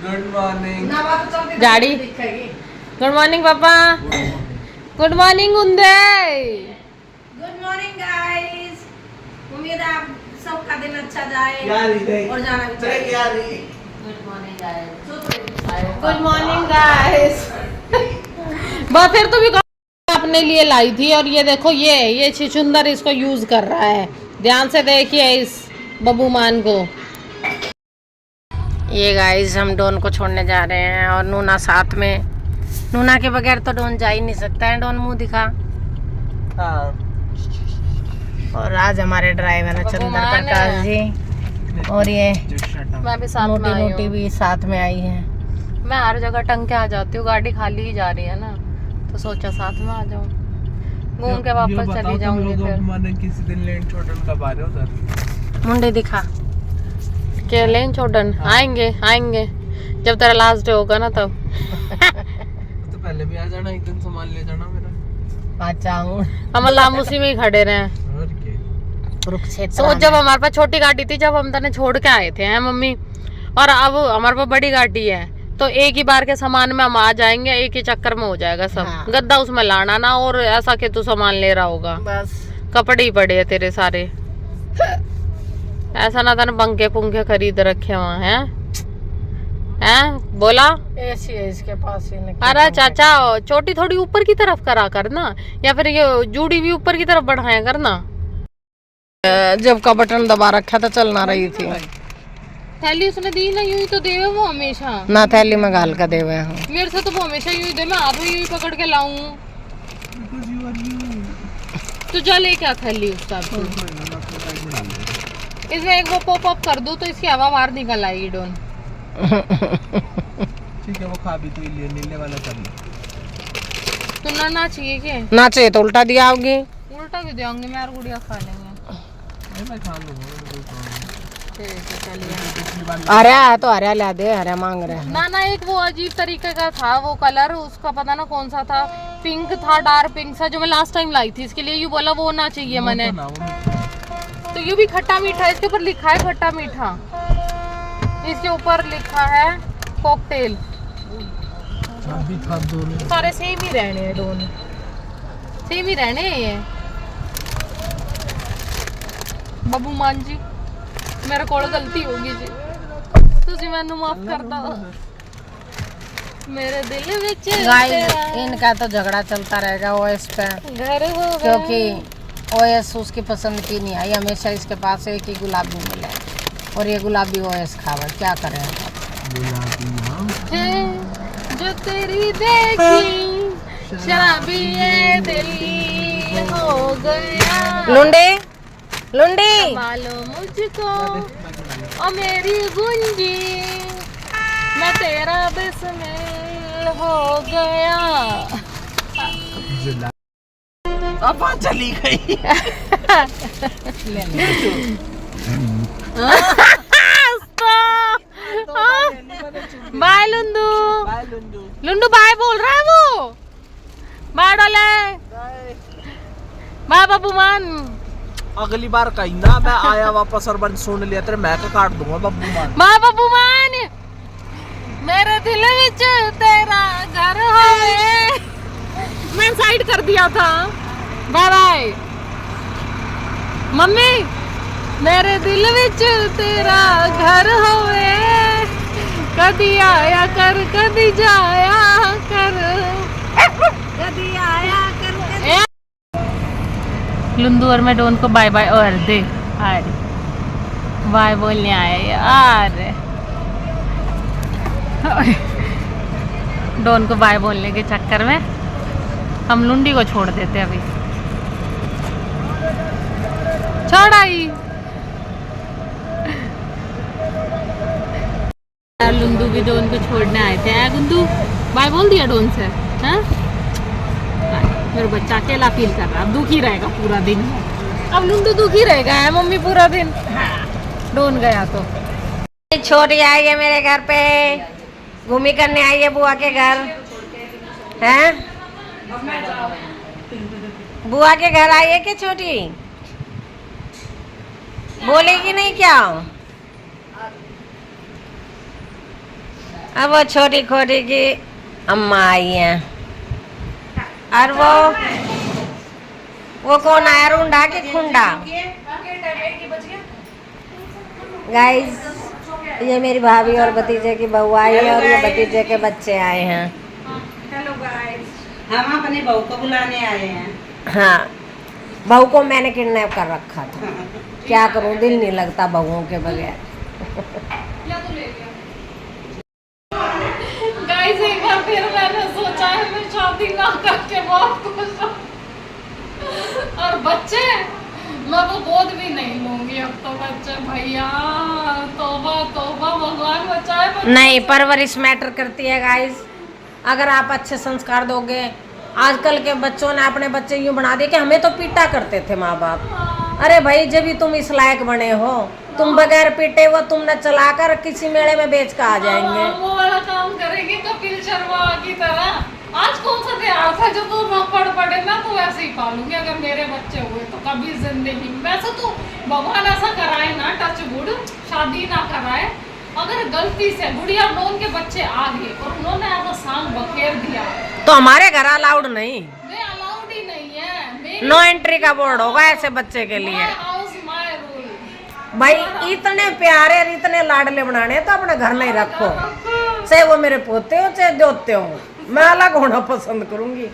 Good morning गाड़ी। Good morning पापा। Good morning Uday. Good morning guys. उम्मीद है आप सबका दिन अच्छा जाए और जाना भी चाहिए। Good morning guys. Good morning guys. बस फिर तो भी अपने लिए लाई थी और ये देखो ये छुछुंदर इसको यूज कर रहा है। ध्यान से देखिए इस बब्बू मान को। ये गाइस हम डॉन को छोड़ने जा रहे हैं और नूना साथ में। नूना के बगैर तो डॉन जा ही नहीं सकता है। डॉन मुंह दिखा। हाँ। और आज हमारे ड्राइवर है चंद्र प्रकाश जी और ये मैं भी साथ में नोटी भी साथ में आई है। मैं हर जगह टंग के आ जाती हूँ, गाड़ी खाली ही जा रही है ना, तो सोचा साथ में आ जाऊँ, घूम के वापस चली जाऊंगी। फिर मैंने किसी दिन लेन छोड़न कब आ रहे हो सर? मुंडे दिखा के लेन छोड़न। आएंगे आएंगे जब तेरा लास्ट डे होगा ना तब। तो पहले भी आ जाना, एक दिन सामान ले जाना मेरा। अच्छा हम लामूसी में ही खड़े रहे। जब हमारे पास छोटी गाड़ी थी, जब हम तने छोड़ के आए थे हैं मम्मी, और अब हमारे पास बड़ी गाड़ी है, तो एक ही बार के सामान में हम आ जाएंगे, एक ही चक्कर में हो जाएगा सब। हाँ। गद्दा उसमें लाना ना, और ऐसा कि तू सामान ले रहा होगा, बस कपड़े ही पड़े हैं तेरे सारे। ऐसा ना था पंखे पुंखे खरीद रखे वहाँ हैं बोला ऐसी है इसके पास ही। अरे चाचा चोटी थोड़ी ऊपर की तरफ करा करना, या फिर ये जूड़ी भी ऊपर की तरफ बढ़ाया करना। जब का बटन दबा रखा था चल ना रही थी। थैली उसने दी ना, यूं ही तो देवे वो हमेशा ना, थैली में गाल का देवे हूँ। मेरे से तो वो हमेशा यूं ही दे, मैं आप यूं ही पकड़ के लाऊं। तो जा ले क्या थैली उसका। इसमें एक वो पॉप अप कर दो तो इसकी हवा बाहर निकल आएगी डोन। ठीक है वो खा भी तो लिए नीले वाला कर ले। तो ना चाहिए क्या? ना चाहिए तो उल्टा दिया होगी। उल्टा क्यों दियाऊंगी, मैं और गुड़िया खा लेंगे। मैं खा लूंगा। अरे तो अरे ला दे, अरे मांग रहे हैं ना। एक वो अजीब तरीके का था वो कलर, उसका पता ना कौन सा था, पिंक था, डार्क पिंक सा, जो मैं लास्ट टाइम लाई थी। इसके लिए यू बोला वो ना चाहिए मैंने। तो यू भी खट्टा मीठा, इसके ऊपर लिखा है खट्टा मीठा, इसके ऊपर लिखा है कॉकटेल। सारे सेम ही रहने हैं, दोनों सेम ही रहने हैं ये। बब्बू मान जी मेरे को गलती होगी जी, तुझे मैंने माफ कर दो। मेरे दिल विच इनका तो झगड़ा चलता रहेगा ओएस पे, क्योंकि ओएस उसकी पसंद की नहीं आई। हमेशा इसके पास एक ही गुलाबी मिले और ये गुलाबी ओएस खावा, क्या करें। जो तेरी देखी शराबी ये दिल हो गया। लुंडे लुंडी मालूम मुझको और मेरी गुंजी, मैं तेरा बिस्मिल हो गया। अब चली गई। बाय लुंडू। लुंडू बाय बोल रहा है वो। बाय डोले, बाय बब्बू मान। अगली बार कहीं ना मैं आया वापस और बंद सुन लिया तेरे मैं काट दूंगा बब्बू मान। माँ बब्बू मान मेरे दिल विच तेरा घर होवे। मैं साइड कर दिया था। Bye bye mummy. मेरे दिल विच तेरा घर होवे, कदी आया कर कदी जाया कर, कदी आया कर कदी। लुंदू और मैं डोन को बाय बाय और दे अरे बाय बोलने आए यार। डोन को बाय बोलने के चक्कर में हम लुंडी को छोड़ देते। अभी छोड़ आई। लुंदू भी डोन को छोड़ने आए थे। गुंदू बाय बोल दिया डोन से। हाँ मेरा बच्चा अकेला फील कर रहा है, दुखी रहेगा पूरा दिन। अब लुंडू दुखी रहेगा है मम्मी पूरा दिन। डोन गया तो छोटी आई है मेरे घर पे, घूमी करने आई है बुआ के घर। हैं बुआ के घर आई है क्या छोटी? बोलेगी नहीं क्या? अब वो छोटी खोटी की अम्मा आई है और वो कौन आया, रूंडा के खुंडा। गाइस ये मेरी भाभी और भतीजे की बहू आई है और ये भतीजे के बच्चे आए हैं। हेलो गाइस, हम अपने बहू को बुलाने आए हैं। हाँ, बहू को मैंने किडनैप कर रखा था। क्या करूं, दिल नहीं लगता बहुओं के बगैर। गाइस एक बार फिर मैंने सोचा है मैं शादी ना करके बहुत खुश हूँ। और बच्चे मैं तो गोद भी नहीं लूंगी अब तो। बच्चे भैया तौबा तौबा, भगवान बचाए। नहीं, परवरिश मैटर करती है गाइस। अगर आप अच्छे संस्कार दोगे, आजकल के बच्चों ने अपने बच्चे यूं बना दिए कि हमें तो पीटा करते थे माँ बाप। अरे भाई जब भी तुम इस लायक बने हो, तुम बगैर पीटे हुआ तुमने चलाकर किसी मेले में बेच कर आ जाएंगे। वो वाला काम करेंगे कपिल शर्मा की तरह। आज कौन सा त्योहार था जो तू न पढ़ पड़े, मैं तो वैसे ही पालूंगी अगर मेरे बच्चे हुए तो कभी जिंदगी में। वैसे तो भगवान ऐसा कराए ना, टच वुड, शादी ना कराए। अगर गलती से गुड़िया नोन के बच्चे आ गए और उन्होंने ऐसा सांग बखेर दिया तो हमारे घर अलाउड नहीं, अलाउड ही नहीं है। नो एंट्री का बोर्ड होगा ऐसे बच्चे के लिए। House my rule. भाई इतने प्यारे और इतने लाडले बनाने तो अपने घर में ही रखो, चाहे वो मेरे पोते हो चाहे दोते हो। मैं अलग होना पसंद करूंगी।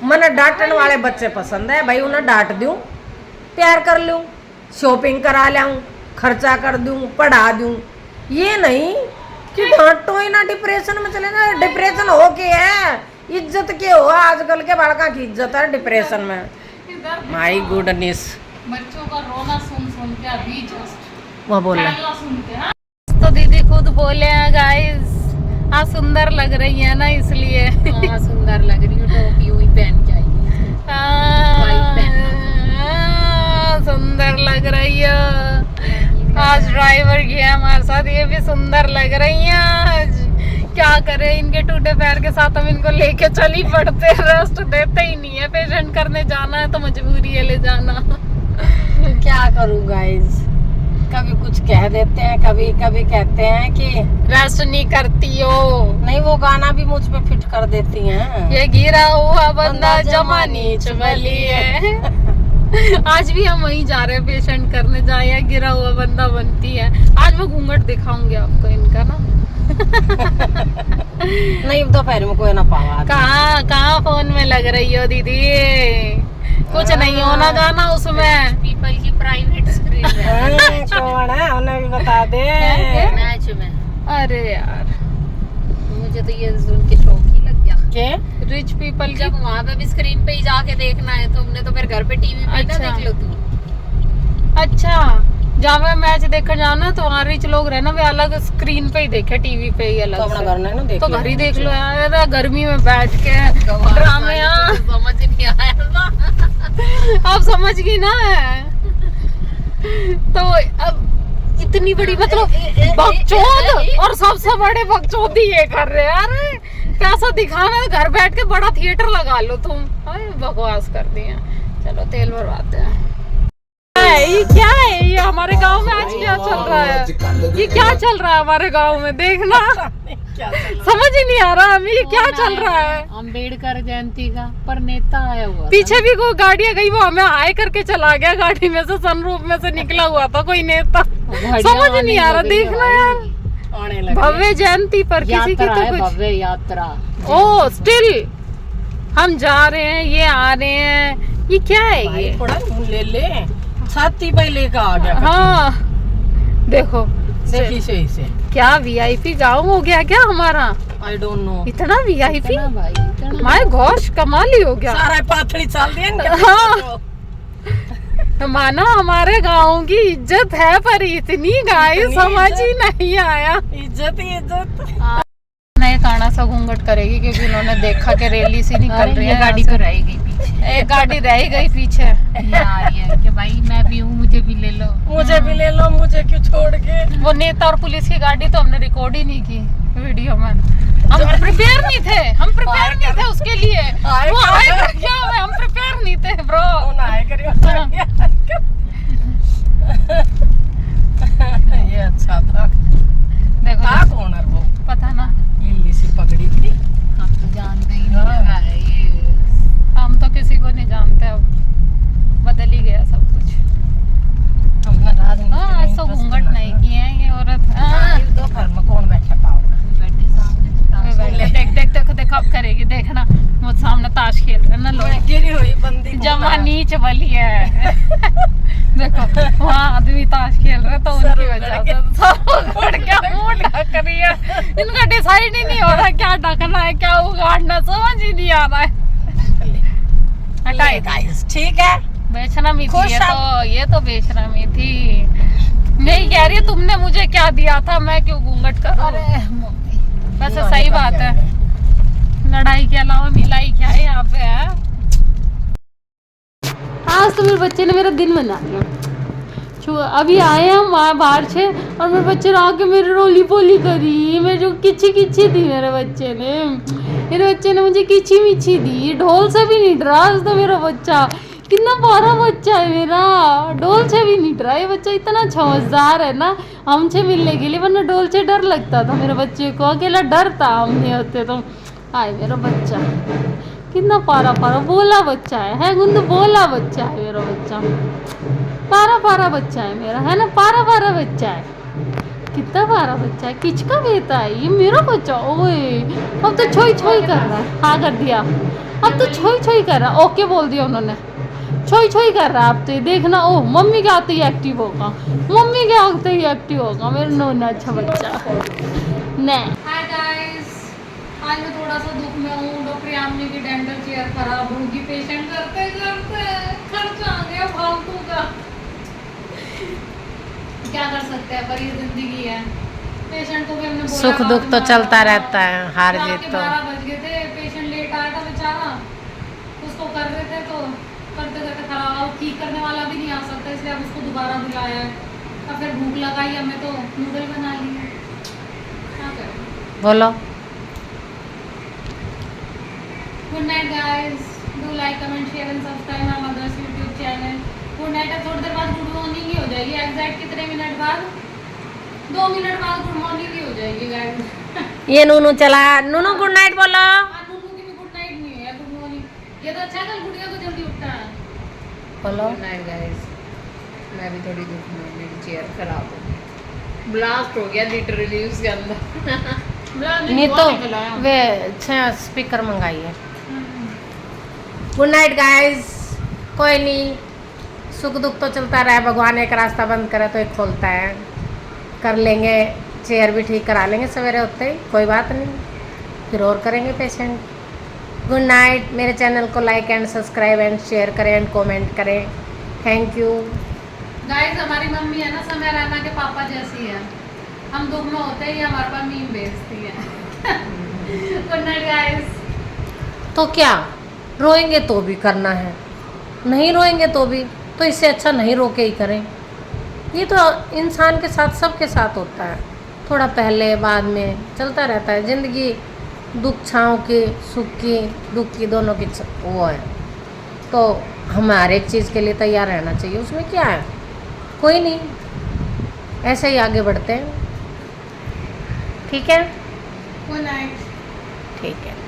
मैंने डांटने वाले बच्चे पसंद है भाई, उन्हें डांट दूं, प्यार कर लूं, शॉपिंग करा लाऊं, खर्चा कर दूं, पढ़ा दूं। ये नहीं कि डांटो ही ना, डिप्रेशन में चले ना। डिप्रेशन हो के है, इज्जत के हो, आजकल के बालका की इज्जत है डिप्रेशन में। माय गुडनेस, बच्चों का रोना सुन सुन के अभी जस्ट वो बोला सुनते हैं। तो दीदी खुद बोले हैं गाइस, हाँ सुंदर लग रही है ना, इसलिए हाँ सुंदर लग रही हूँ। टोपी हुई पहन के आई, सुंदर लग रही है। आज ड्राइवर गया हमारे साथ, ये भी सुंदर लग रही है। आज क्या करें, इनके टूटे पैर के साथ हम इनको लेके चल ही पड़ते, रेस्ट देते ही नहीं है। पेशेंट करने जाना है तो मजबूरी है ले जाना। क्या करूं गाइस, कभी कुछ कह देते हैं, कभी कभी कहते हैं कि रेस्ट नहीं करती हो। नहीं, वो गाना भी मुझ पे फिट कर देती हैं। ये गिरा हुआ बंदा जमानी चबली है। आज भी हम वहीं जा रहे हैं, पेशेंट करने जाए, गिरा हुआ बंदा बनती है। आज मैं घूंघट दिखाऊंगी आपको इनका ना। नहीं, दोपहर में कोई ना पावा। कहाँ फोन में लग रही हो दीदी, कुछ नहीं होना जाना उसमें। पीपल की प्राइवेट स्क्रीन है। कौन है उन्हें भी बता दे। मैच में। अरे यार मुझे तो ये सुन के शौक ही लग गया। के रिच पीपल जब वहाँ पे भी स्क्रीन पे ही जाके देखना है, तुमने तो फिर घर पे टीवी पे ना देख लो तू। अच्छा, जहाँ पे मैच देखने जाना तो वहाँ रिच लोग रहना, वे अलग स्क्रीन पे ही देखे, टीवी पे ही अलग। तो अपना घर नहीं ना देख, तो घर ही देख लो यार, गर्मी में बैठ के ड्रामे। समझ नहीं आया, आप समझ गई ना। तो अब इतनी बड़ी मतलब बकचोद, और सबसे बड़े बकचोद ही ये कर रहे हैं यार। कैसा दिखाना है, घर बैठ के बड़ा थिएटर लगा लो तुम। बकवास कर दी है। चलो तेल भरवाते हैं। ये क्या है, ये हमारे गांव में आज क्या चल रहा है? ये क्या चल रहा है हमारे गांव में, देखना समझ ही नहीं आ रहा हमें, ये क्या चल रहा है। अम्बेडकर जयंती का पर नेता आया हुआ, पीछे भी कोई गाड़ियां गई, वो हमें हाय करके चला गया गाड़ी में से, सनरूफ में से निकला हुआ था कोई नेता। समझ नहीं आ रहा, देखना यार। भव्य जयंती पर किसी की तो कुछ भव्य यात्रा। ओ स्टिल हम जा रहे हैं, ये आ रहे हैं, ये क्या है? ये थोड़ा ले छाती पे लेकर आ गया। हाँ देखो, देखिए से क्या वीआईपी गाँव हो गया क्या हमारा? आई डोंट नो, इतना वीआईपी भाई, माय गॉश, कमाल ही हो गया। सारा पाथड़ी चाल दिया। हाँ माना हमारे गाँव की इज्जत है, पर इतनी गाय समझ ही नहीं आया। इज्जत ही इज्जत। नए काना सा घूंघट करेगी क्योंकि उन्होंने देखा कि रैली सी निकल रही है। गाड़ी तो रह गई पीछे, एक गाड़ी रह गई पीछे। यार ये कि भाई मैं भी हूँ, मुझे भी ले लो, मुझे भी ले लो, मुझे क्यों छोड़ के। वो नेता और पुलिस की गाड़ी तो हमने रिकॉर्ड ही नहीं की वीडियो में। हम प्रिपेयर नहीं थे, हम प्रिपेयर नहीं थे उसके लिए। वो आए कर क्या हुआ, हम प्रिपेयर नहीं थे ब्रो। ये अच्छा था। देखो कौन है वो, पता ना, ये नीच वाली है। देखो वहाँ आदमी ताश खेल रहे तो उनकी वजह से सब लड़कियां मूड ढक रही है। इनका डिसाइड ही नहीं हो रहा क्या ढकना है क्या उगाड़ना, समझ ही नहीं आ रहा है। गाइस ठीक है, बेशरमी थी ये तो बेशरमी थी। नहीं कह रही तुमने मुझे क्या दिया था, मैं क्यों घूंघट कर। अरे वैसे सही बात है, लड़ाई के अलावा मिलाई क्या है यहाँ पे है। आज तो मेरे बच्चे ने मेरा दिन बना दिया। अभी आए हम वहाँ बाहर से और मेरे बच्चे ने आके मेरी रोली पोली करी, मेरे जो किची किची दी मेरे बच्चे ने मुझे किची मिची दी। ढोल से भी नहीं डरा आज तो मेरा बच्चा, कितना प्यारा बच्चा है मेरा, ढोल से भी नहीं डरा। ये बच्चा इतना समझदार है ना हमसे मिलने के लिए, वरना ढोल से डर लगता था मेरे बच्चे को, अकेला डर था हम नहीं होते तो। आए मेरा बच्चा कितना प्यारा बोला बच्चा है गुंदू, बोला बच्चा है मेरा बच्चा, प्यारा बच्चा है मेरा, है ना, प्यारा बच्चा है, कितना प्यारा बच्चा है। किसका बेटा है ये मेरा बच्चा। ओए अब तो छोई छोई कर रहा है, हाँ कर दिया, अब तो छोई छोई कर रहा है, ओके बोल दिया उन्होंने, छोई छोई कर रहा है अब तो। देखना ओ मम्मी के आते ही एक्टिव होगा, मम्मी के आते ही एक्टिव होगा मेरा नोना अच्छा बच्चा। नहीं हाय गाइस, आज मैं थोड़ा सा दुख में हूँ। डॉक्टर यामिनी की डेंटल चेयर खराब होगी, पेशेंट करते करते खर्चा आ गया फालतू का। क्या कर सकते हैं, पर ये जिंदगी है। पेशेंट को भी हमने बोला सुख दुख तो चलता रहता है, हार जीत तो। 12 बज गए थे, पेशेंट लेट आया था बेचारा, उसको कर रहे थे तो करते करते खराब, अब ठीक करने वाला भी नहीं आ सकता, इसलिए अब उसको दोबारा बुलाया है। और फिर भूख लगाई हमें तो नूडल बना लिए, क्या करें। बोलो good night guys, do like comment share and subscribe my mother's YouTube channel. Good night. अब थोड़ी देर बाद गुड मॉर्निंग ही हो जाएगी, एग्जैक्ट कितने मिनट बाद, 2 मिनट बाद गुड मॉर्निंग ही हो जाएगी गाइस। ये नूनू चला, नूनू गुड नाइट बोलो। नूनू की भी गुड नाइट नहीं है, गुड मॉर्निंग। ये तो अच्छा है कल गुड़िया को जल्दी उठता है। बोलो गुड नाइट गाइस, मैं भी थोड़ी दुख में हूँ, मेरी चेयर खराब हो गई, ब्लास्ट हो गया लिटरली उसके अंदर। नहीं तो वे अच्छा स्पीकर मंगाइए। गुड नाइट गाइस, कोई नहीं, सुख दुख तो चलता रहा, भगवान एक रास्ता बंद करे तो एक खोलता है, कर लेंगे, चेयर भी ठीक करा लेंगे सवेरे उठते ही, कोई बात नहीं, फिर और करेंगे पेशेंट। Good night. मेरे चैनल को like and subscribe and share करें एंड कमेंट करें, थैंक यू गाइस। हमारी मम्मी है ना समय रैना के पापा जैसी है, हम दुख में होते ही हमारे पास मीम भेजती है। Good night guys. तो क्या रोएंगे तो भी करना है, नहीं रोएंगे तो भी, तो इससे अच्छा नहीं रो के ही करें। ये तो इंसान के साथ सबके साथ होता है, थोड़ा पहले बाद में चलता रहता है ज़िंदगी, दुख छाँव की, सुख की दुख की दोनों की वो है, तो हमें हर एक चीज़ के लिए तैयार रहना चाहिए, उसमें क्या है, कोई नहीं, ऐसे ही आगे बढ़ते हैं, ठीक है। Good night. ठीक है।